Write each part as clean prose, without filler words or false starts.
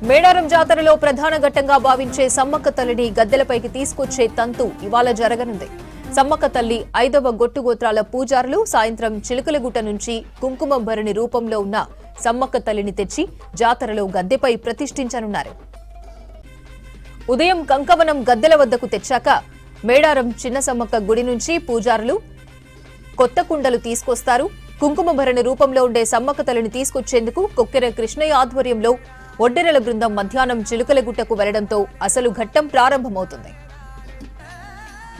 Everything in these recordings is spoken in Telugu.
మేడారం జాతరలో ప్రధాన ఘట్టంగా భావించే సమ్మక్క తల్లిని గద్దెలపైకి తీసుకొచ్చే తంతు ఇవాళ జరగనుంది. సమ్మక్క తల్లి 5వ గొట్టుగోత్రాల పూజారులు సాయంత్రం చిలుకలగుట్ట నుంచి కుంకుమ భరణి రూపంలో ఉన్న సమ్మక్క తల్లిని తెచ్చి జాతరలో గద్దెపై ప్రతిష్ఠించనున్నారు. ఉదయం కంకవనం గద్దెల వద్దకు తెచ్చాక మేడారం చిన్న సమ్మక్క గుడి నుంచి పూజారులు కొత్త కుండలు తీసుకొస్తారు. కుంకుమ భరణి రూపంలో ఉండే సమ్మక్క తల్లిని తీసుకొచ్చేందుకు కొక్కెర కృష్ణయ్య ఆధ్వర్యంలో ఒడ్డెరల బృందం మధ్యాహ్నం చిలుకలగుట్టకు వెళ్లడంతో అసలు ఘట్టం ప్రారంభమవుతుంది.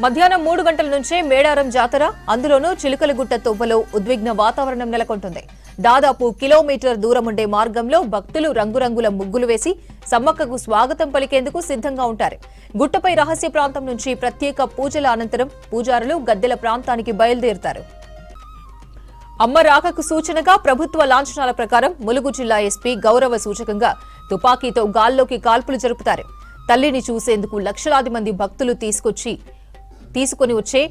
మధ్యాహ్నం 3 గంటల నుంచే మేడారం జాతర, అందులోనూ చిలుకలగుట్ట తొవ్వలో ఉద్విగ్న వాతావరణం నెలకొంటుంది. దాదాపు కిలోమీటర్ దూరం ఉండే మార్గంలో భక్తులు రంగురంగుల ముగ్గులు వేసి సమ్మక్కకు స్వాగతం పలికేందుకు సిద్ధంగా ఉంటారు. గుట్టపై రహస్య ప్రాంతం నుంచి ప్రత్యేక పూజల అనంతరం పూజారులు గద్దెల ప్రాంతానికి బయలుదేరుతారు. అమ్మ రాకకు సూచనగా ప్రభుత్వ లాంఛనాల ప్రకారం ములుగు జిల్లా ఎస్పీ గౌరవ సూచకంగా తుపాకీతో గాల్లోకి కాల్పులు జరుపుతారు. తల్లిని చూసేందుకు లక్షలాది మంది భక్తులు తీసుకుని వచ్చే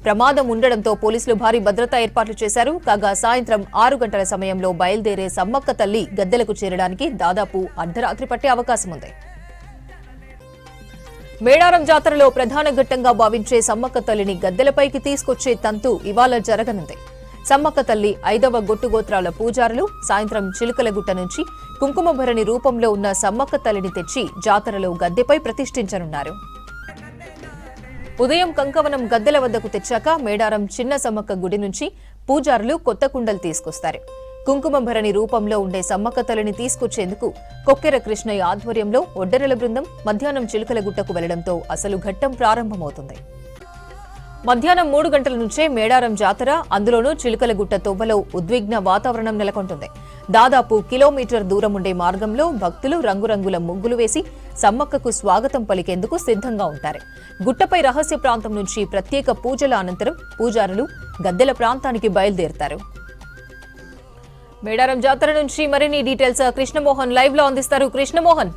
ప్రమాదం ఉండడంతో పోలీసులు భారీ భద్రతా ఏర్పాట్లు చేశారు. కాగా సాయంత్రం 6 గంటల సమయంలో బయలుదేరే సమ్మక్క తల్లి గద్దెలకు చేరడానికి దాదాపు అర్ధరాత్రి పట్టే అవకాశం ఉంది. మేడారం జాతరలో ప్రధాన ఘట్టంగా భావించే సమ్మక్క తల్లిని గద్దెలపైకి తీసుకొచ్చే తంతు ఇవాళ జరగనుంది. సమ్మక్క తల్లి 5వ గొట్టుగోత్రాల పూజారులు సాయంత్రం చిలుకలగుట్ట నుంచి కుంకుమ భరణి రూపంలో ఉన్న సమ్మక్క తల్లిని తెచ్చి జాతరలో గద్దెపై ప్రతిష్ఠించనున్నారు. ఉదయం కంకవనం గద్దెల వద్దకు తెచ్చాక మేడారం చిన్న సమ్మక్క గుడి నుంచి పూజారులు కొత్త కుండలు తీసుకొస్తారు. కుంకుమ భరణి రూపంలో ఉండే సమ్మక్క తల్లిని తీసుకొచ్చేందుకు కొక్కెర కృష్ణయ్య ఆధ్వర్యంలో ఒడ్డెరల బృందం మధ్యాహ్నం చిలుకలగుట్టకు వెళ్లడంతో అసలు ఘట్టం ప్రారంభమవుతుంది. మధ్యాహ్నం 3 గంటల నుంచే మేడారం జాతర, అందులోనూ చిలుకలగుట్ట తొవ్వలో ఉద్విగ్న వాతావరణం నెలకొంటుంది. దాదాపు కిలోమీటర్ దూరం ఉండే మార్గంలో భక్తులు రంగురంగుల ముగ్గులు వేసి సమ్మక్కకు స్వాగతం పలికేందుకు సిద్ధంగా ఉంటారు. గుట్టపై రహస్య ప్రాంతం నుంచి ప్రత్యేక పూజల అనంతరం పూజారులు గద్దెల ప్రాంతానికి బయలుదేరుతారు. మేడారం జాతర నుంచి మరిన్ని డీటెయిల్స్ కృష్ణమోహన్ లైవ్ లో అందిస్తారు. కృష్ణమోహన్,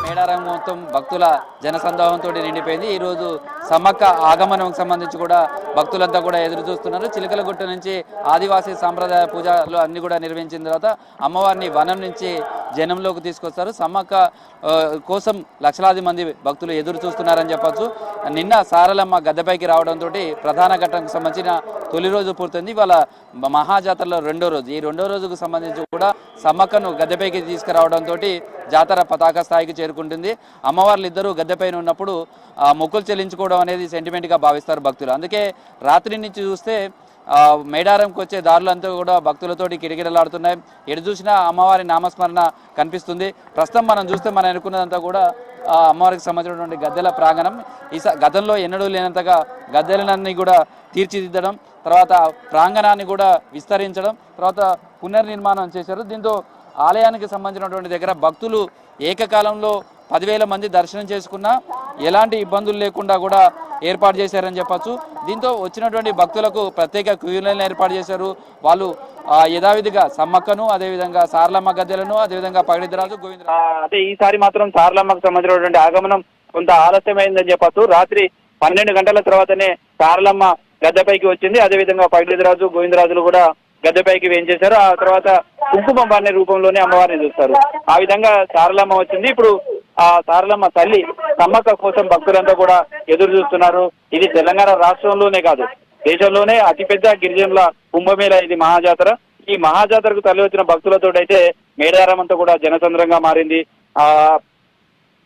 మేడారం మొత్తం భక్తుల జనసందోహంతో నిండిపోయింది. ఈరోజు సమ్మక్క ఆగమనం సంబంధించి కూడా భక్తులంతా కూడా ఎదురు చూస్తున్నారు. చిలుకలగుట్ట నుంచి ఆదివాసీ సాంప్రదాయ పూజలు అన్ని కూడా నిర్వహించిన తర్వాత అమ్మవారిని వనం నుంచి జనంలోకి తీసుకొస్తారు. సమ్మక్క కోసం లక్షలాది మంది భక్తులు ఎదురు చూస్తున్నారని చెప్పొచ్చు. నిన్న సారలమ్మ గద్దెపైకి రావడంతో ప్రధాన ఘట్టంకు సంబంధించిన తొలి రోజు పూర్తయింది. ఇవాళ మహాజాతరలో 2వ రోజు. ఈ 2వ రోజుకు సంబంధించి కూడా సమ్మక్కను గద్దెపైకి తీసుకురావడంతో జాతర పతాక స్థాయికి చేరుకుంటుంది. అమ్మవార్లు ఇద్దరు గద్దెపైన ఉన్నప్పుడు మొక్కులు చెల్లించుకోవడం అనేది సెంటిమెంట్గా భావిస్తారు భక్తులు. అందుకే రాత్రి నుంచి చూస్తే మేడారంకి వచ్చే దారులంతా కూడా భక్తులతోటి కిటకిటలాడుతున్నాయి. ఎటు చూసినా అమ్మవారి నామస్మరణ కనిపిస్తుంది. ప్రస్తుతం మనం చూస్తే మనం అనుకున్నదంతా కూడా అమ్మవారికి సంబంధించినటువంటి గద్దెల ప్రాంగణం. గతంలో ఎన్నడూ లేనంతగా గద్దెలన్నీ కూడా తీర్చిదిద్దడం, తర్వాత ప్రాంగణాన్ని కూడా విస్తరించడం, తర్వాత పునర్నిర్మాణం చేశారు. దీంతో ఆలయానికి సంబంధించినటువంటి దగ్గర భక్తులు ఏకకాలంలో 10,000 మంది దర్శనం చేసుకున్నా ఎలాంటి ఇబ్బందులు లేకుండా కూడా ఏర్పాటు చేశారని చెప్పచ్చు. దీంతో వచ్చినటువంటి భక్తులకు ప్రత్యేక క్యూ లైన్ ఏర్పాటు చేశారు. వాళ్ళు యథావిధిగా సమ్మక్కను, అదేవిధంగా సారలమ్మ గద్దెలను, అదేవిధంగా పగడిద్దరాజు, గోవిందరాజు. అయితే ఈసారి మాత్రం సారలమ్మకు సంబంధించినటువంటి ఆగమనం కొంత ఆలస్యమైందని చెప్పచ్చు. రాత్రి 12 గంటల తర్వాతనే సారలమ్మ గద్దెపైకి వచ్చింది. అదేవిధంగా పగడిద్దరాజు, గోవిందరాజులు కూడా గద్దెపైకి వేయించేశారు. ఆ తర్వాత కుంకుమ భరణి రూపంలోనే అమ్మవారిని చూస్తారు. ఆ విధంగా సారలమ్మ వచ్చింది. ఇప్పుడు ఆ సారలమ్మ తల్లి సమ్మక్క కోసం భక్తులంతా కూడా ఎదురు చూస్తున్నారు. ఇది తెలంగాణ రాష్ట్రంలోనే కాదు, దేశంలోనే అతిపెద్ద గిరిజనుల కుంభమేళ ఇది మహాజాతర. ఈ మహాజాతరకు తరలి వచ్చిన భక్తులతో అయితే మేడారం అంతా కూడా జనసంద్రంగా మారింది.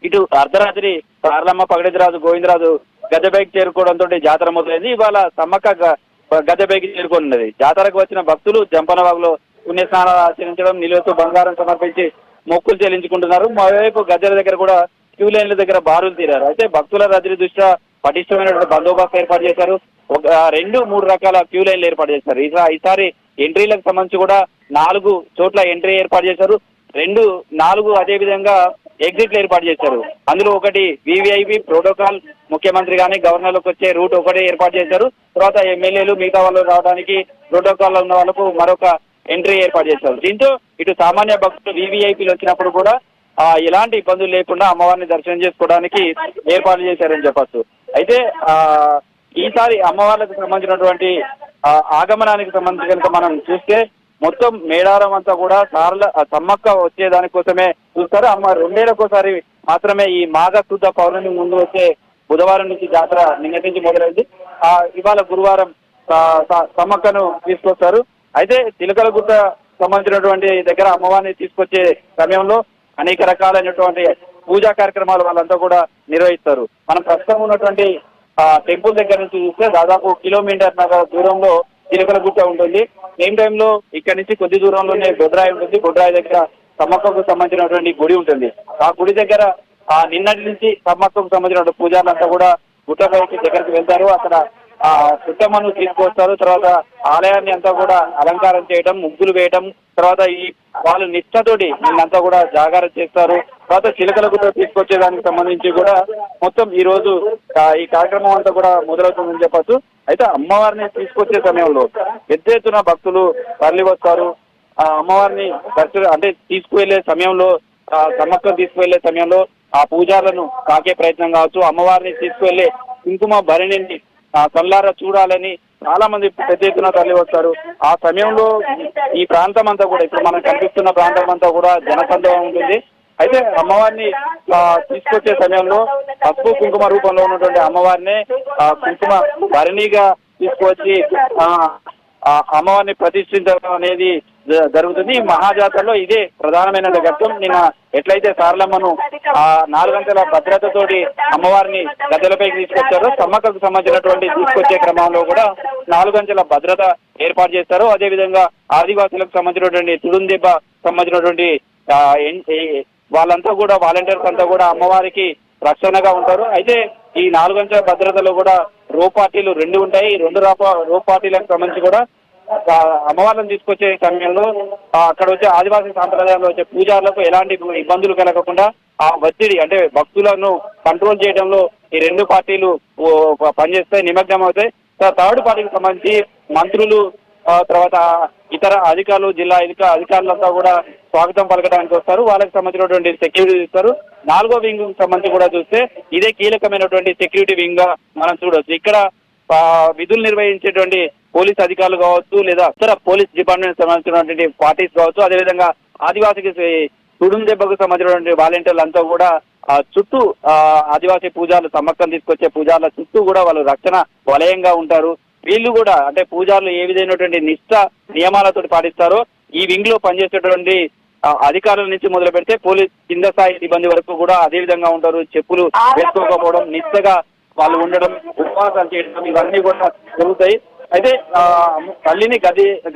ఇటు అర్ధరాత్రి సారలమ్మ, పగడిద్దరాజు, గోవిందరాజు గద్దెపైకి చేరుకోవడంతో జాతర మొదలైంది. ఇవాళ సమ్మక్క గద్దెపైకి చేరుకున్నది. జాతరకు వచ్చిన భక్తులు జంపనవాగులో పుణ్యస్నానాలు ఆచరించడం, నిలువెత్తు బంగారం సమర్పించి మొక్కులు చెల్లించుకుంటున్నారు. మరోవైపు గద్దెల దగ్గర కూడా క్యూ లైన్ల దగ్గర బారులు తీరారు. అయితే భక్తుల రద్దీ దృష్ట్యా పటిష్టమైనటువంటి బందోబస్తు ఏర్పాటు చేశారు. 2-3 రకాల క్యూ లైన్లు ఏర్పాటు చేశారు. ఈసారి ఎంట్రీలకు సంబంధించి కూడా 4 చోట్ల ఎంట్రీ ఏర్పాటు చేశారు. 4 అదేవిధంగా ఎగ్జిట్లు ఏర్పాటు చేశారు. అందులో ఒకటి వివిఐపి ప్రోటోకాల్, ముఖ్యమంత్రి కానీ గవర్నర్లకు వచ్చే రూట్ ఒకటే ఏర్పాటు చేశారు. తర్వాత ఎమ్మెల్యేలు మిగతా వాళ్ళు రావడానికి ప్రోటోకాల్ ఉన్న వాళ్ళకు మరొక ఎంట్రీ ఏర్పాటు చేశారు. దీంతో ఇటు సామాన్య భక్తులు వివిఐపీలు వచ్చినప్పుడు కూడా ఎలాంటి ఇబ్బందులు లేకుండా అమ్మవారిని దర్శనం చేసుకోవడానికి ఏర్పాట్లు చేశారని చెప్పచ్చు. అయితే ఈసారి అమ్మవార్లకు సంబంధించినటువంటి ఆగమనానికి సంబంధించి కనుక మనం చూస్తే మొత్తం మేడారం అంతా కూడా సమ్మక్క వచ్చేదానికోసమే చూస్తారు. అమ్మ 2 ఏళ్లకోసారి మాత్రమే ఈ మాఘ శుద్ధ పౌర్ణమి ముందు వచ్చే బుధవారం నుంచి జాతర నిన్నటి నుంచి మొదలైంది. ఇవాళ గురువారం సమ్మక్కను తీసుకొస్తారు. అయితే చిలకలగుట్ట సంబంధించినటువంటి దగ్గర అమ్మవారిని తీసుకొచ్చే సమయంలో అనేక రకాలైనటువంటి పూజా కార్యక్రమాలు వాళ్ళంతా కూడా నిర్వహిస్తారు. మనం ప్రస్తుతం ఉన్నటువంటి టెంపుల్ దగ్గర నుంచి చూస్తే దాదాపు కిలోమీటర్ దూరంలో చిలకలగుట్ట ఉంటుంది. సేమ్ టైంలో ఇక్కడ నుంచి కొద్ది దూరంలోనే బొడ్రాయి ఉంటుంది. బొడ్రాయి దగ్గర సమ్మక్కకు సంబంధించినటువంటి గుడి ఉంటుంది. ఆ గుడి దగ్గర నిన్నటి నుంచి సమ్మక్కకు సంబంధించిన పూజారులంతా కూడా గుట్టపైకి దగ్గరికి వెళ్తారు. అక్కడ పుట్టమ్మను తీసుకొస్తారు. తర్వాత ఆలయాన్ని అంతా కూడా అలంకారం చేయడం, ముగ్గులు వేయడం, తర్వాత వాళ్ళు నిష్ఠతోటి నిన్నంతా కూడా జాగారం చేస్తారు. తర్వాత చిలకలగుట్ట తీసుకొచ్చేదానికి సంబంధించి కూడా మొత్తం ఈ రోజు ఈ కార్యక్రమం అంతా కూడా మొదలవుతుందని చెప్పచ్చు. అయితే అమ్మవారిని తీసుకొచ్చే సమయంలో పెద్ద ఎత్తున భక్తులు తరలి వస్తారు. అమ్మవారిని అంటే తీసుకువెళ్లే సమయంలో సమ్మక్కను తీసుకువెళ్లే సమయంలో ఆ పూజారులను తాకే ప్రయత్నం కావచ్చు, అమ్మవారిని తీసుకువెళ్లే కుంకుమ భరణిని కళ్ళారా చూడాలని చాలా మంది పెద్ద ఎత్తున తరలి వస్తారు. ఆ సమయంలో ఈ ప్రాంతం అంతా కూడా ఇప్పుడు మనకు కనిపిస్తున్న ప్రాంతం అంతా కూడా జనసందోహం ఉంటుంది. అయితే అమ్మవారిని తీసుకొచ్చే సమయంలో పసుపు కుంకుమ రూపంలో ఉన్నటువంటి అమ్మవారిని కుంకుమ భరణిగా తీసుకొచ్చి అమ్మవారిని ప్రతిష్ఠించడం అనేది జరుగుతుంది. ఈ మహాజాతరలో ఇదే ప్రధానమైన ఘట్టం. నిన్న ఎట్లయితే సారలమ్మను 4 గంటల భద్రతతోటి అమ్మవారిని గద్దెలపైకి తీసుకొచ్చారో సమ్మక్కకు సంబంధించినటువంటి తీసుకొచ్చే క్రమంలో కూడా 4 గంటల భద్రత ఏర్పాటు చేస్తారు. అదేవిధంగా ఆదివాసులకు సంబంధించినటువంటి తుడుందెబ్బ సంబంధించినటువంటి వాళ్ళంతా కూడా వాలంటీర్స్ అంతా కూడా అమ్మవారికి రక్షణగా ఉంటారు. అయితే ఈ 4 గంటల భద్రతలో కూడా రో పార్టీలు 2 ఉంటాయి. ఈ 2 రో పార్టీలకు సంబంధించి కూడా అమ్మవారిని తీసుకొచ్చే సమయంలో అక్కడ వచ్చే ఆదివాసీ సాంప్రదాయంలో వచ్చే పూజారులకు ఎలాంటి ఇబ్బందులు కలగకుండా ఆ ఒత్తిడి అంటే భక్తులను కంట్రోల్ చేయడంలో ఈ 2 పార్టీలు పనిచేస్తాయి, నిమగ్నం అవుతాయి. థర్డ్ పార్టీకి సంబంధించి మంత్రులు తర్వాత ఇతర అధికారులు, జిల్లా అధికారులంతా కూడా స్వాగతం పలకడానికి వస్తారు. వాళ్ళకి సంబంధించినటువంటి సెక్యూరిటీ ఇస్తారు. 4వ వింగ్ సంబంధించి కూడా చూస్తే ఇదే కీలకమైనటువంటి సెక్యూరిటీ వింగ్ గా మనం చూడవచ్చు. ఇక్కడ విధులు నిర్వహించేటువంటి పోలీస్ అధికారులు కావచ్చు, లేదా ఇతర పోలీస్ డిపార్ట్మెంట్ సంబంధించినటువంటి పార్టీస్ కావచ్చు, అదేవిధంగా ఆదివాసీకి తుడుందెబ్బకు సంబంధించినటువంటి వాలంటీర్లు అంతా కూడా చుట్టూ ఆదివాసీ పూజారులు సమ్మక్కను తీసుకొచ్చే పూజారుల చుట్టూ కూడా వాళ్ళు రక్షణ వలయంగా ఉంటారు. వీళ్ళు కూడా అంటే పూజారులు ఏ విధమైనటువంటి నిష్ఠ నియమాలతో పాటిస్తారో ఈ వింగ్ లో పనిచేసేటువంటి అధికారుల నుంచి మొదలు పెడితే పోలీస్ కింద స్థాయి సిబ్బంది వరకు కూడా అదే విధంగా ఉంటారు. చెప్పులు వేసుకోకపోవడం, నిష్ఠగా వాళ్ళు ఉండడం, ఉపవాసాలు చేయడం ఇవన్నీ కూడా జరుగుతాయి. అయితే తల్లిని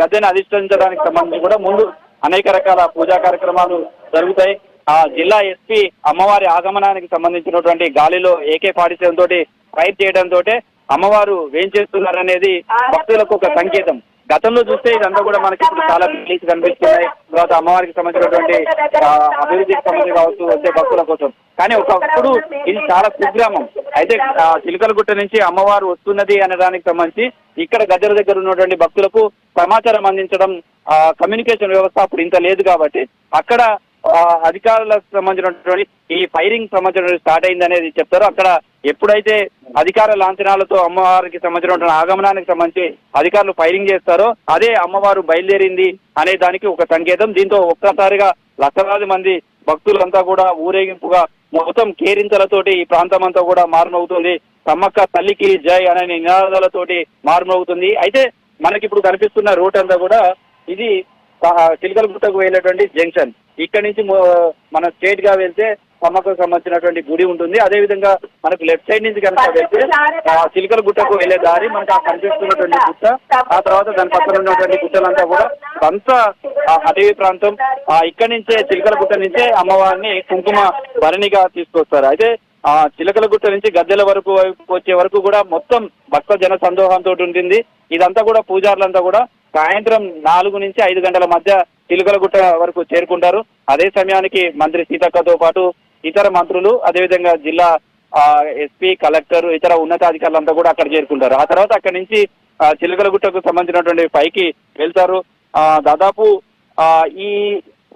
గద్దెని అధిష్ఠించడానికి సంబంధించి కూడా ముందు అనేక రకాల పూజా కార్యక్రమాలు జరుగుతాయి. జిల్లా ఎస్పీ అమ్మవారి ఆగమనానికి సంబంధించినటువంటి గాలిలో AK-47 తోటి ఫైర్ చేయడంతో అమ్మవారు ఏం చేస్తున్నారనేది భక్తులకు ఒక సంకేతం. గతంలో చూస్తే ఇదంతా కూడా మనకి ఇప్పుడు చాలా బిల్లీస్ కనిపిస్తున్నాయి. తర్వాత అమ్మవారికి సంబంధించినటువంటి అభివృద్ధికి సంబంధించి కావచ్చు వచ్చే భక్తుల కోసం. కానీ ఒకప్పుడు ఇది చాలా కుగ్రామం. అయితే చిలకలగుట్ట నుంచి అమ్మవారు వస్తున్నది అనే దానికి సంబంధించి ఇక్కడ గద్దెల దగ్గర ఉన్నటువంటి భక్తులకు సమాచారం అందించడం కమ్యూనికేషన్ వ్యవస్థ అప్పుడు ఇంత లేదు కాబట్టి అక్కడ అధికారులకు సంబంధించినటువంటి ఈ ఫైరింగ్ సంబంధించిన స్టార్ట్ అయింది అనేది చెప్తారు. అక్కడ ఎప్పుడైతే అధికార లాంఛనాలతో అమ్మవారికి సంబంధించినటువంటి ఆగమనానికి సంబంధించి అధికారులు ఫైరింగ్ చేస్తారో అదే అమ్మవారు బయలుదేరింది అనే దానికి ఒక సంకేతం. దీంతో ఒక్కసారిగా లక్షలాది మంది భక్తులంతా కూడా ఊరేగింపుగా మొత్తం కేరింతలతోటి ఈ ప్రాంతం అంతా కూడా మారుమవుతుంది. సమ్మక్క తల్లికి జై అనే నినాదాలతోటి మారుమవుతుంది. అయితే మనకి ఇప్పుడు కనిపిస్తున్న రూట్ అంతా కూడా ఇది చిలకలగుట్టకు వెళ్ళేటువంటి జంక్షన్. ఇక్కడ నుంచి మన స్ట్రేట్ గా వెళ్తే సమ్మక్కకు సంబంధించినటువంటి గుడి ఉంటుంది. అదే విధంగా మనకు లెఫ్ట్ సైడ్ నుంచి కనుక వెళ్తే చిలకలగుట్టకు వెళ్లే దారి మనకు ఆ కనిపిస్తున్నటువంటి గుట్ట, ఆ తర్వాత దాని పక్కన ఉన్నటువంటి గుట్టలంతా కూడా అంత అటవీ ప్రాంతం. ఇక్కడి నుంచే చిలకలగుట్ట నుంచే అమ్మవారిని కుంకుమ భరణిగా తీసుకొస్తారు. అయితే చిలకలగుట్ట నుంచి గద్దెల వరకు వచ్చే వరకు కూడా మొత్తం భక్త జన సందోహంతో ఉంటుంది. ఇదంతా కూడా పూజారులంతా కూడా సాయంత్రం 4 నుంచి 5 గంటల మధ్య చిలకలగుట్ట వరకు చేరుకుంటారు. అదే సమయానికి మంత్రి సీతక్కతో పాటు ఇతర మంత్రులు, అదేవిధంగా జిల్లా ఎస్పీ, కలెక్టర్, ఇతర ఉన్నతాధికారులంతా కూడా అక్కడ చేరుకుంటారు. ఆ తర్వాత అక్కడి నుంచి చిలకలగుట్టకు సంబంధించినటువంటి పైకి వెళ్తారు. దాదాపు ఈ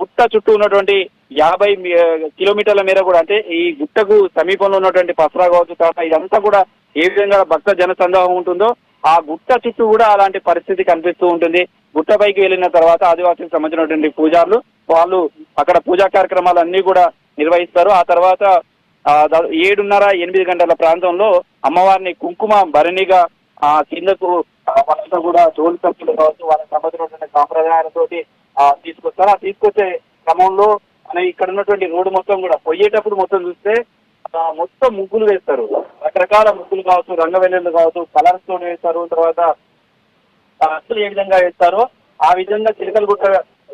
గుట్ట చుట్టూ ఉన్నటువంటి కిలోమీటర్ల మేర కూడా, అంటే ఈ గుట్టకు సమీపంలో ఉన్నటువంటి పసరా కావచ్చు, తర్వాత ఇదంతా కూడా ఏ విధంగా భక్త జన సందోహం ఉంటుందో ఆ గుట్ట చుట్టూ కూడా అలాంటి పరిస్థితి కనిపిస్తూ ఉంటుంది. గుట్టపైకి వెళ్ళిన తర్వాత ఆదివాసులకు సంబంధించినటువంటి పూజారులు వాళ్ళు అక్కడ పూజా కార్యక్రమాలు అన్ని కూడా నిర్వహిస్తారు. ఆ తర్వాత 7:30-8 గంటల ప్రాంతంలో అమ్మవారిని కుంకుమ భరణిగా కిందకు వాళ్ళంతా కూడా జోలు సభ్యులు కావచ్చు వాళ్ళకి సంబంధించినటువంటి సాంప్రదాయాలతోటి తీసుకొస్తారు. ఆ తీసుకొచ్చే క్రమంలో ఇక్కడ ఉన్నటువంటి రోడ్డు మొత్తం కూడా పోయేటప్పుడు మొత్తం చూస్తే మొత్తం ముగ్గులు వేస్తారు. రకరకాల ముగ్గులు కావచ్చు, రంగవెల్లులు కావచ్చు, కలర్స్ తో వేస్తారు. తర్వాత అసలు ఏ విధంగా వేస్తారో ఆ విధంగా చిలకలగుట్ట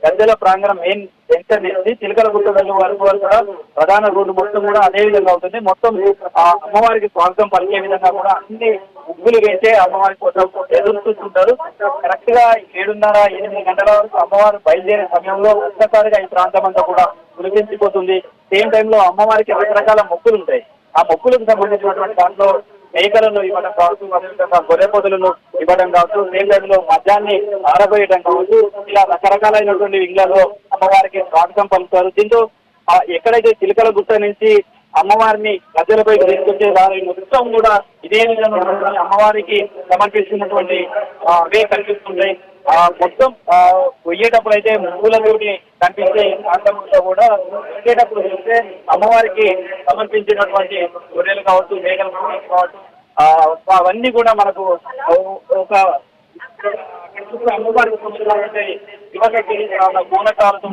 గద్దెల ప్రాంగణం మెయిన్ సెంటర్ నుంచి చిలకలగుట్ట వరకు కూడా ప్రధాన రోడ్డు మొత్తం కూడా అదే విధంగా ఉంటుంది. మొత్తం అమ్మవారికి స్వాగతం పలికే విధంగా కూడా అన్ని ముగ్గులు వేసే అమ్మవారి కోసం ఎదురు చూస్తుంటారు. కరెక్ట్ గా 7:30-8 గంటల వరకు అమ్మవారు బయలుదేరే సమయంలో ఒక్కసారిగా ఈ ప్రాంతం అంతా కూడా పులికించిపోతుంది. సేమ్ టైంలో అమ్మవారికి రకరకాల మొక్కులు ఉంటాయి. ఆ మొక్కులకు సంబంధించినటువంటి దాంట్లో మేకలను ఇవ్వడం కావచ్చు, అదేవిధంగా గొర్రె పొదలను ఇవ్వడం కావచ్చు, సేమ్ టైంలో మద్యాన్ని ఆరబోయడం కావచ్చు, ఇలా రకరకాలైనటువంటి వింగ్లలో అమ్మవారికి స్వాగతం పలుకుతారు. దీంతో ఎక్కడైతే చిలకలగుట్ట నుంచి అమ్మవారిని గద్దెలపై తీసుకొచ్చే దాని మొత్తం కూడా ఇదే విధంగా అమ్మవారికి సమర్పిస్తున్నటువంటి అవే కనిపిస్తుంటాయి. మొత్తం పోయేటప్పుడు అయితే ముగ్గులతోటి కనిపించే ప్రాంతంలో కూడా వచ్చేటప్పుడు చూస్తే అమ్మవారికి సమర్పించినటువంటి గొర్రెలు కావచ్చు, మేకలు కావచ్చు, అవన్నీ కూడా మనకు ఒక అమ్మవారికి పూనకాలతో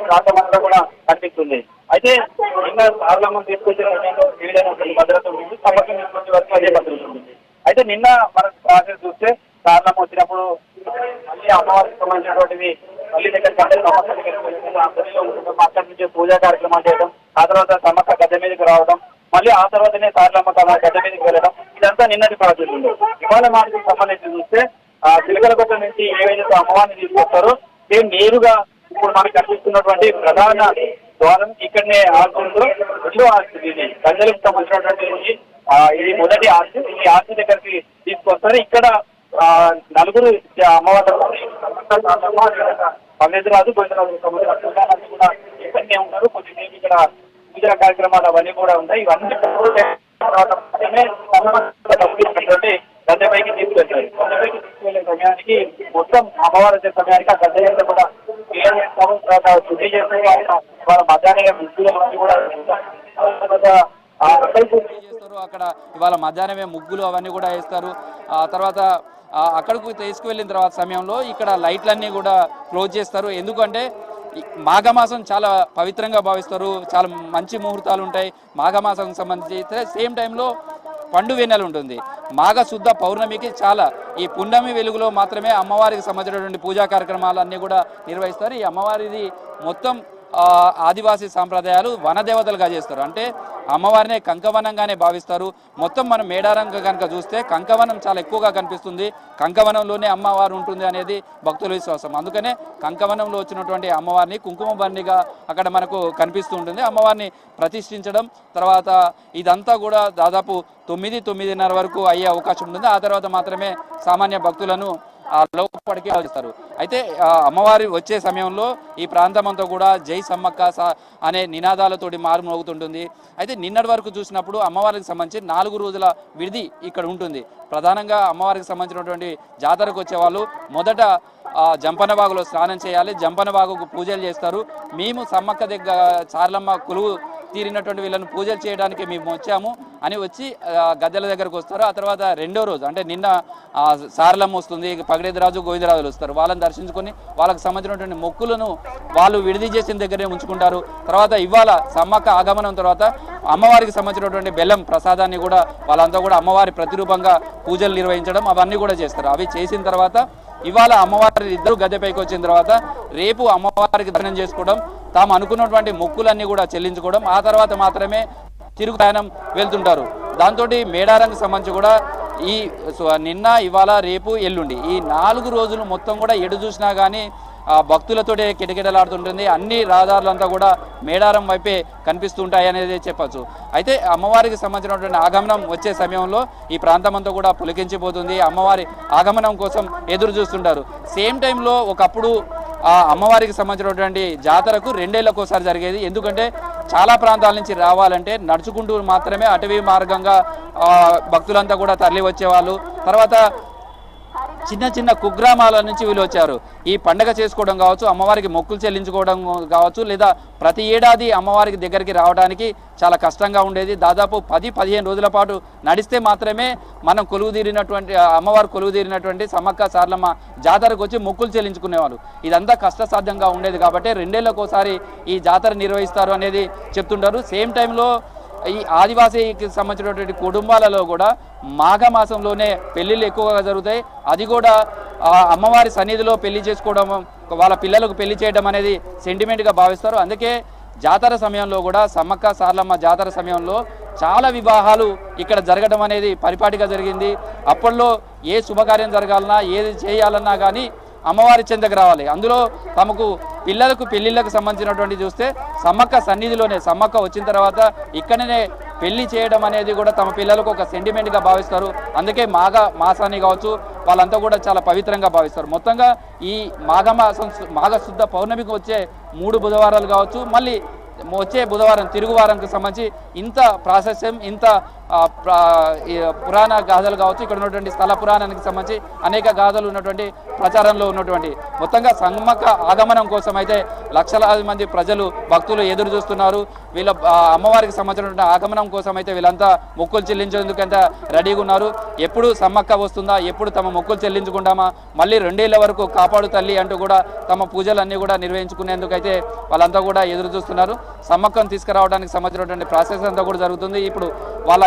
ప్రాంతం అంతా కూడా కనిపిస్తుంది. అయితే ఇంకా సారలమ్మ తీసుకొచ్చిన భద్రత ఉంటుంది, సమ్మక్కం తీసుకొచ్చే వరకు అదే భద్రత ఉంటుంది. అయితే నిన్న మనం ప్రాసెస్ చూస్తే సారలమ్మ వచ్చినప్పుడు మళ్ళీ అమ్మవారికి సంబంధించినటువంటివి మళ్ళీ దగ్గరికి అక్కడి నుంచి పూజా కార్యక్రమాలు చేయడం, ఆ తర్వాత సమ్మక్క గద్దె మీదకి రావడం, మళ్ళీ ఆ తర్వాతనే సారలమ్మ గద్దె మీదకి వెళ్ళడం, ఇదంతా నిన్నటి ప్రాసెస్ ఉంది. ఇవాళ మాటకి సంబంధించి చూస్తే చిలకలగుట్ట నుంచి ఏవైతే అమ్మవారిని తీసుకొస్తారో మేము నేరుగా ఇప్పుడు మనకు కనిపిస్తున్నటువంటి ప్రధాన ద్వారం ఇక్కడనే ఆర్చుంటూ రెండో ఆర్చ్ ఇది గద్దెలకు సంబంధించినటువంటి ఇది మొదటి ఆర్చ్. ఈ ఆర్చ్ దగ్గరికి తీసుకొస్తారు. ఇక్కడ నలుగురు అమ్మవారు పన్నెందురాజు గోవిందరాజుకు సంబంధించిన కూడా ఇక్కడనే ఉంటారు. కొద్దిసేపు ఇక్కడ పూజా కార్యక్రమాలు అవన్నీ కూడా ఉంటాయి. ఇవన్నీ గద్దెపైకి తీసుకెళ్తారు. గద్దెపైకి తీసుకెళ్లే సమయానికి మొత్తం అమ్మవారు వచ్చే సమయానికి ఆ గద్దె కూడా శుద్ధి చేస్తారు. వాళ్ళ మధ్యాహ్నం ముగ్గులు కూడా చేస్తారు. అక్కడ ఇవాళ మధ్యాహ్నమే ముగ్గులు అవన్నీ కూడా వేస్తారు. తర్వాత అక్కడికి తీసుకువెళ్ళిన తర్వాత సమయంలో ఇక్కడ లైట్లన్నీ కూడా క్లోజ్ చేస్తారు. ఎందుకంటే మాఘమాసం చాలా పవిత్రంగా భావిస్తారు. చాలా మంచి ముహూర్తాలు ఉంటాయి మాఘమాసం సంబంధించి. సేమ్ టైంలో పండు వెన్నెల ఉంటుంది. మాఘ శుద్ధ పౌర్ణమికి చాలా ఈ పున్నమి వెలుగులో మాత్రమే అమ్మవారికి సంబంధించినటువంటి పూజా కార్యక్రమాలు అన్నీ కూడా నిర్వహిస్తారు. ఈ అమ్మవారిది మొత్తం ఆదివాసీ సాంప్రదాయాలు వనదేవతలుగా చేస్తారు. అంటే అమ్మవారినే కంకవనంగానే భావిస్తారు. మొత్తం మనం మేడారంగా కనుక చూస్తే కంకవనం చాలా ఎక్కువగా కనిపిస్తుంది. కంకవనంలోనే అమ్మవారు ఉంటుంది అనేది భక్తుల విశ్వాసం. అందుకనే కంకవనంలో వచ్చినటువంటి అమ్మవారిని కుంకుమ భరణిగా అక్కడ మనకు కనిపిస్తూ ఉంటుంది. అమ్మవారిని ప్రతిష్ఠించడం తర్వాత ఇదంతా కూడా దాదాపు 9-9:30 వరకు అయ్యే అవకాశం ఉంటుంది. ఆ తర్వాత మాత్రమే సామాన్య భక్తులను లోపలికి ఆలోచిస్తారు. అయితే అమ్మవారి వచ్చే సమయంలో ఈ ప్రాంతం అంతా కూడా జై సమ్మక్క అనే నినాదాలతోటి మారుమోగుతుంటుంది. అయితే నిన్నటి వరకు చూసినప్పుడు అమ్మవారికి సంబంధించి 4 రోజుల విడిది ఇక్కడ ఉంటుంది. ప్రధానంగా అమ్మవారికి సంబంధించినటువంటి జాతరకు వచ్చేవాళ్ళు మొదట జంపనబాగులో స్నానం చేయాలి. జంపనబాగుకు పూజలు చేస్తారు. మేము సమ్మక్క దగ్గర సారలమ్మ కొలువు తీరినటువంటి వీళ్ళను పూజలు చేయడానికి మేము వచ్చాము అని వచ్చి గద్దెల దగ్గరకు వస్తారు. ఆ తర్వాత రెండో రోజు అంటే నిన్న సారలమ్మ వస్తుంది, పగడేదిరాజు గోవిందరాజులు వస్తారు. వాళ్ళని దర్శించుకొని వాళ్ళకి సంబంధించినటువంటి మొక్కులను వాళ్ళు విడిది చేసిన దగ్గరే ఉంచుకుంటారు. తర్వాత ఇవాళ సమ్మక్క ఆగమనం తర్వాత అమ్మవారికి సంబంధించినటువంటి బెల్లం ప్రసాదాన్ని కూడా వాళ్ళంతా కూడా అమ్మవారి ప్రతిరూపంగా పూజలు నిర్వహించడం అవన్నీ కూడా చేస్తారు. అవి చేసిన తర్వాత ఇవాళ అమ్మవారి ఇద్దరు గద్దెపైకి వచ్చిన తర్వాత రేపు అమ్మవారికి దర్శనం చేసుకోవడం, తాము అనుకున్నటువంటి మొక్కులన్నీ కూడా చెల్లించుకోవడం, ఆ తర్వాత మాత్రమే తిరుగు ప్రయాణం వెళ్తుంటారు. దాంతో మేడారంకి సంబంధించి కూడా ఈ నిన్న ఇవాళ రేపు ఎల్లుండి ఈ 4 రోజులు మొత్తం కూడా ఎటు చూసినా కానీ భక్తులతోటే కిటకిటలాడుతుంటుంది. అన్ని రహదారులంతా కూడా మేడారం వైపే కనిపిస్తుంటాయి అనేది చెప్పచ్చు. అయితే అమ్మవారికి సంబంధించినటువంటి ఆగమనం వచ్చే సమయంలో ఈ ప్రాంతం అంతా కూడా పులికించిపోతుంది. అమ్మవారి ఆగమనం కోసం ఎదురు చూస్తుంటారు. సేమ్ టైంలో ఒకప్పుడు ఆ అమ్మవారికి సంబంధించినటువంటి జాతరకు 2 ఏళ్లకోసారి జరిగేది. ఎందుకంటే చాలా ప్రాంతాల నుంచి రావాలంటే నడుచుకుంటూ మాత్రమే అటవీ మార్గంగా భక్తులంతా కూడా తరలి వచ్చేవాళ్ళు. తర్వాత చిన్న చిన్న కుగ్రామాల నుంచి వీళ్ళు వచ్చారు. ఈ పండగ చేసుకోవడం కావచ్చు, అమ్మవారికి మొక్కులు చెల్లించుకోవడం కావచ్చు, లేదా ప్రతి ఏడాది అమ్మవారికి దగ్గరికి రావడానికి చాలా కష్టంగా ఉండేది. దాదాపు 10-15 రోజుల పాటు నడిస్తే మాత్రమే మనం కొలువుదీరినటువంటి అమ్మవారు కొలువుదీరినటువంటి సమ్మక్క సారలమ్మ జాతరకు వచ్చి మొక్కులు చెల్లించుకునేవాళ్ళు. ఇదంతా కష్టసాధ్యంగా ఉండేది కాబట్టి 2 ఏళ్లకోసారి ఈ జాతర నిర్వహిస్తారు అనేది చెప్తుంటారు. సేమ్ టైంలో ఈ ఆదివాసీకి సంబంధించినటువంటి కుటుంబాలలో కూడా మాఘమాసంలోనే పెళ్లిళ్ళు ఎక్కువగా జరుగుతాయి. అది కూడా అమ్మవారి సన్నిధిలో పెళ్లి చేసుకోవడం, వాళ్ళ పిల్లలకు పెళ్లి చేయడం అనేది సెంటిమెంట్గా భావిస్తారు. అందుకే జాతర సమయంలో కూడా సమ్మక్క సారలమ్మ జాతర సమయంలో చాలా వివాహాలు ఇక్కడ జరగడం అనేది పరిపాటిగా జరిగింది. అప్పట్లో ఏ శుభకార్యం జరగాలన్నా ఏది చేయాలన్నా కానీ అమ్మవారి చెందకు రావాలి. అందులో తమకు పిల్లలకు పెళ్లిళ్ళకు సంబంధించినటువంటి చూస్తే సమ్మక్క సన్నిధిలోనే సమ్మక్క వచ్చిన తర్వాత ఇక్కడనే పెళ్లి చేయడం అనేది కూడా తమ పిల్లలకు ఒక సెంటిమెంట్గా భావిస్తారు. అందుకే మాఘమాసాన్ని కావచ్చు వాళ్ళంతా కూడా చాలా పవిత్రంగా భావిస్తారు. మొత్తంగా ఈ మాఘ శుద్ధ పౌర్ణమికి వచ్చే 3 బుధవారాలు కావచ్చు, మళ్ళీ వచ్చే బుధవారం తిరుగువారంకి సంబంధించి ఇంత ప్రాశస్యం, ఇంత పురాణ గాథలు కావచ్చు, ఇక్కడ ఉన్నటువంటి స్థల పురాణానికి సంబంధించి అనేక గాథలు ఉన్నటువంటి ప్రచారంలో ఉన్నటువంటి మొత్తంగా సమ్మక్క ఆగమనం కోసం అయితే లక్షలాది మంది ప్రజలు భక్తులు ఎదురు చూస్తున్నారు. వీళ్ళ అమ్మవారికి సంబంధించినటువంటి ఆగమనం కోసం అయితే వీళ్ళంతా మొక్కులు చెల్లించేందుకు అంతా రెడీగా ఉన్నారు. ఎప్పుడు సమ్మక్క వస్తుందా, ఎప్పుడు తమ మొక్కులు చెల్లించుకుంటామా, మళ్ళీ 2 ఏళ్ల వరకు కాపాడు తల్లి అంటూ కూడా తమ పూజలన్నీ కూడా నిర్వహించుకునేందుకు అయితే వాళ్ళంతా కూడా ఎదురు చూస్తున్నారు. సమ్మక్కను తీసుకురావడానికి సంబంధించినటువంటి ప్రాసెస్ అంతా కూడా జరుగుతుంది. ఇప్పుడు వాళ్ళ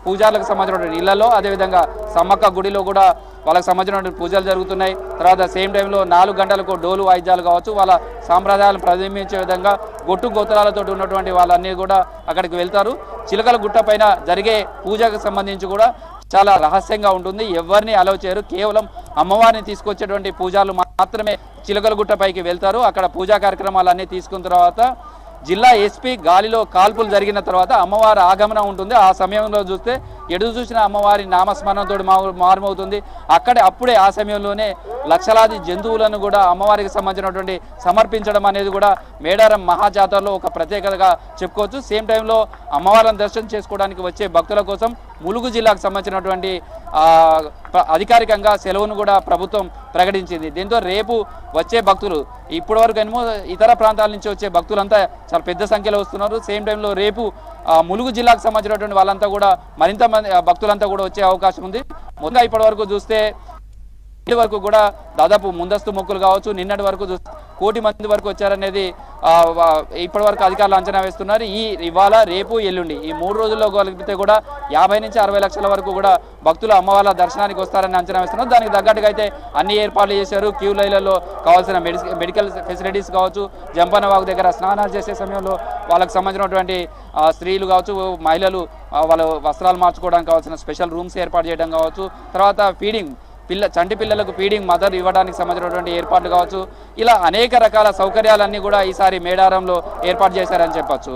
పూజలకు సంబంధించినటువంటి ఇళ్లలో, అదేవిధంగా సమ్మక్క గుడిలో కూడా వాళ్ళకి సంబంధించినటువంటి పూజలు జరుగుతున్నాయి. తర్వాత సేమ్ టైంలో 4 గంటలకు డోలు వాయిద్యాలు కావచ్చు, వాళ్ళ సాంప్రదాయాలను ప్రతిబింబించే విధంగా గొట్టు గోత్రాలతో ఉన్నటువంటి వాళ్ళన్నీ కూడా అక్కడికి వెళ్తారు. చిలకల గుట్ట పైన జరిగే పూజకు సంబంధించి కూడా చాలా రహస్యంగా ఉంటుంది. ఎవరిని అలౌ చేయరు. కేవలం అమ్మవారిని తీసుకొచ్చేటువంటి పూజలు మాత్రమే చిలకల గుట్ట పైకి వెళ్తారు. అక్కడ పూజా కార్యక్రమాలన్నీ తీసుకున్న తర్వాత జిల్లా ఎస్పీ గాలిలో కాల్పులు జరిగిన తర్వాత అమ్మవారి ఆగమనం ఉంటుంది. ఆ సమయంలో చూస్తే ఎటు చూసిన అమ్మవారి నామస్మరణతో మారుమవుతుంది. అప్పుడే ఆ సమయంలోనే లక్షలాది జంతువులను కూడా అమ్మవారికి సంబంధించినటువంటి సమర్పించడం అనేది కూడా మేడారం మహాజాతరలో ఒక ప్రత్యేకతగా చెప్పుకోవచ్చు. సేమ్ టైంలో అమ్మవారిని దర్శనం చేసుకోవడానికి వచ్చే భక్తుల కోసం ములుగు జిల్లాకు సంబంధించినటువంటి అధికారికంగా సెలవును కూడా ప్రభుత్వం ప్రకటించింది. దీంతో రేపు వచ్చే భక్తులు ఇప్పటి వరకు ఏమో ఇతర ప్రాంతాల నుంచి వచ్చే భక్తులంతా చాలా పెద్ద సంఖ్యలో వస్తున్నారు. సేమ్ టైంలో రేపు ములుగు జిల్లాకు సంబంధించినటువంటి వాళ్ళంతా కూడా మరింత మంది భక్తులంతా కూడా వచ్చే అవకాశం ఉంది. మొదట ఇప్పటి వరకు చూస్తే వరకు కూడా దాదాపు ముందస్తు మొక్కులు కావచ్చు, నిన్నటి వరకు 1 కోటి మంది వరకు వచ్చారనేది ఇప్పటి వరకు అధికారులు అంచనా వేస్తున్నారు. ఇవాళ రేపు ఎల్లుండి ఈ 3 రోజుల్లో కలిపితే కూడా 50 నుంచి 60 లక్షల వరకు కూడా భక్తులు అమ్మవార్ల దర్శనానికి వస్తారని అంచనా వేస్తున్నారు. దానికి తగ్గట్టుగా అయితే అన్ని ఏర్పాట్లు చేశారు. క్యూ లైన్లలో కావాల్సిన మెడికల్ ఫెసిలిటీస్ కావచ్చు, జంపన్న వాగు దగ్గర స్నానాలు చేసే సమయంలో వాళ్ళకి సంబంధించినటువంటి స్త్రీలు కావచ్చు, మహిళలు వాళ్ళ వస్త్రాలు మార్చుకోవడానికి కావాల్సిన స్పెషల్ రూమ్స్ ఏర్పాటు చేయడం కావచ్చు, తర్వాత ఫీడింగ్ చంటి పిల్లలకు ఫీడింగ్ మదర్ ఇవ్వడానికి సంబంధించినటువంటి ఏర్పాట్లు కావచ్చు, ఇలా అనేక రకాల సౌకర్యాలన్నీ కూడా ఈసారి మేడారంలో ఏర్పాటు చేశారని చెప్పొచ్చు.